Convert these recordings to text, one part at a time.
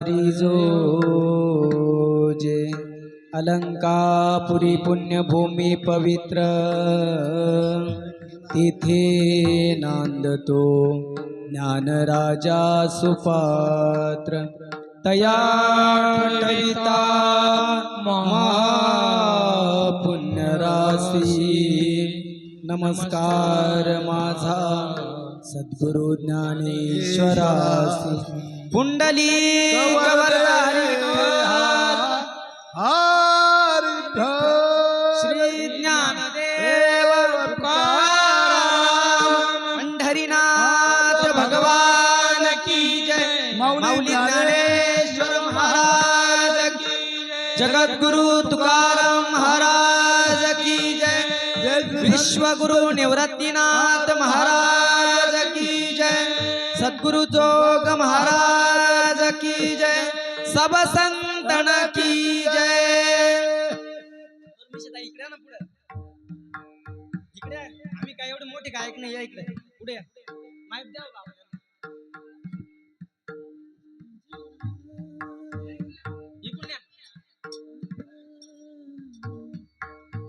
जो जे अलंकापुरी पुण्यभूमी पवित्र तिथे नांदतो ज्ञानराजा सुपात्र तया ठविता महापुण्यराशी नमस्कार माझा सद्गुरु ज्ञानेश्वरासी पुंडली श्री ज्ञानदेव पंढरीनाथ भगवान की जय माऊली ज्ञानेश्वर महाराज की जगद्गुरु तुकाराम महाराज की जय विश्वगुरु निवृत्तीनाथ महाराज की जय सद्गुरु जोग महाराज की जय सब संतन की जय। इकडे ना पुढे इकडे आम्ही काय एवढे मोठे गायक नाही या इकडे पुढे माईक द्या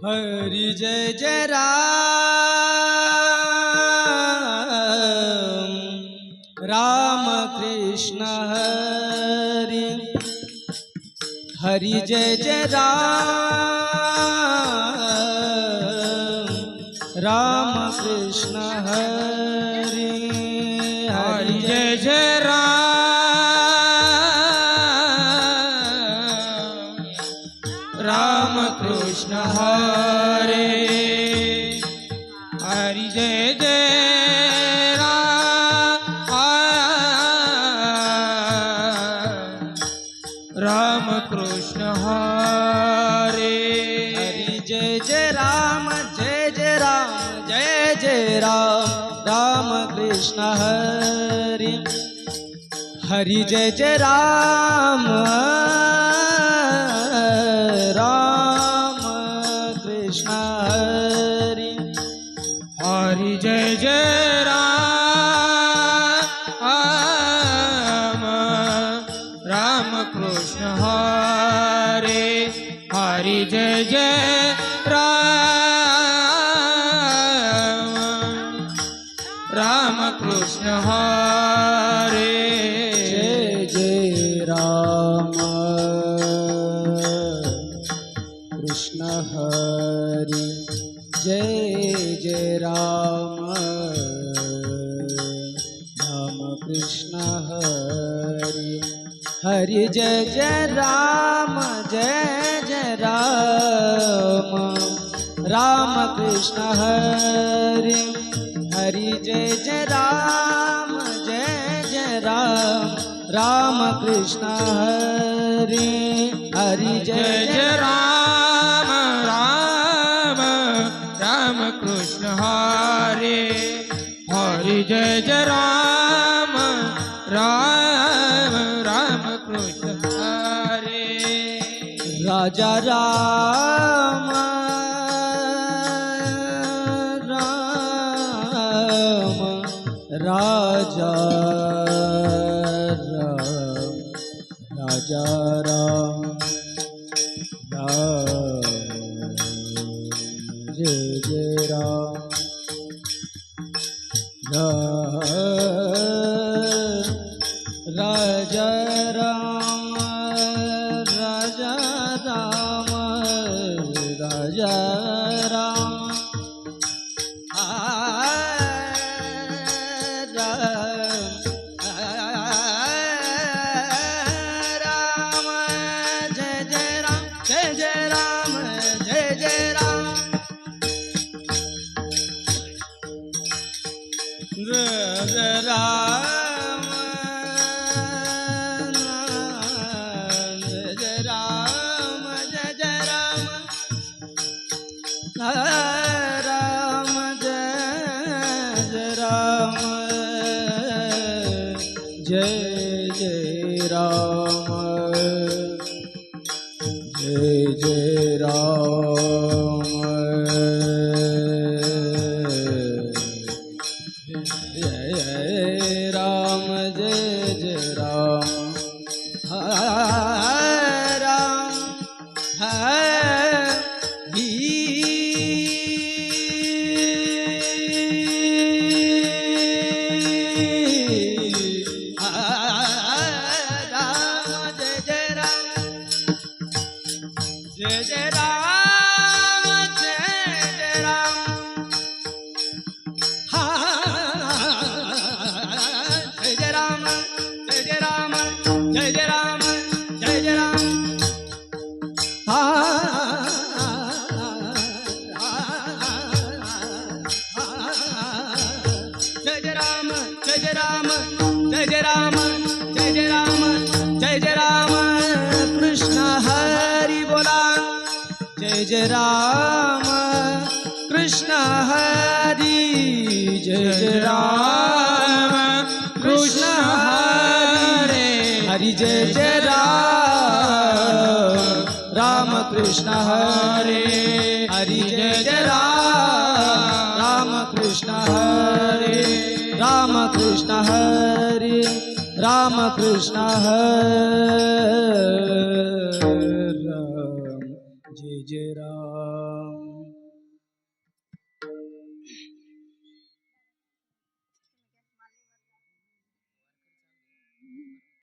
हरी जय जय राम राम कृष्ण हरि हरि जय जय राम राम कृष्ण हरि हरि जय जय राम राम कृष्ण हरे हरि जय जय राम कृष्ण हरे हरि जय जय राम जय जय राम राम कृष्ण हरि हरि जय जय राम राम कृष्ण हरि हरि जय जय राम राम कृष्ण हरे हरि जय जय राम राम कृष्ण हरे जय जय राम कृष्ण हरि जय जय राम राम कृष्ण हरि हरि जय जय राम राम कृष्ण हरि हरि जय जय राम राम कृष्ण हरि हरि जय जय राम राम कृष्ण हरि हरि जय जय राम राम कृष्ण हरे राजा राम राजा राम जय जय राम राजा राम राजा राम राजा राम राम जय राम जय जय राम राम जय राम जय जय राम जय जय राम जय राम जय जय राम राम हरी जय जय राम जय जय राम हा जय जय राम जय जय राम जय जय राम जय जय राम हा जय जय राम जय जय राम जय जय राम जय जय राम जय जय राम कृष्ण हरी बोला जय जय राम कृष्ण हरी जय जय राम कृष्ण हरे हरि जय जय राम राम कृष्ण हरे हरि जय जय राम कृष्ण हरे राम कृष्ण हरे राम कृष्ण हरे जय जय राम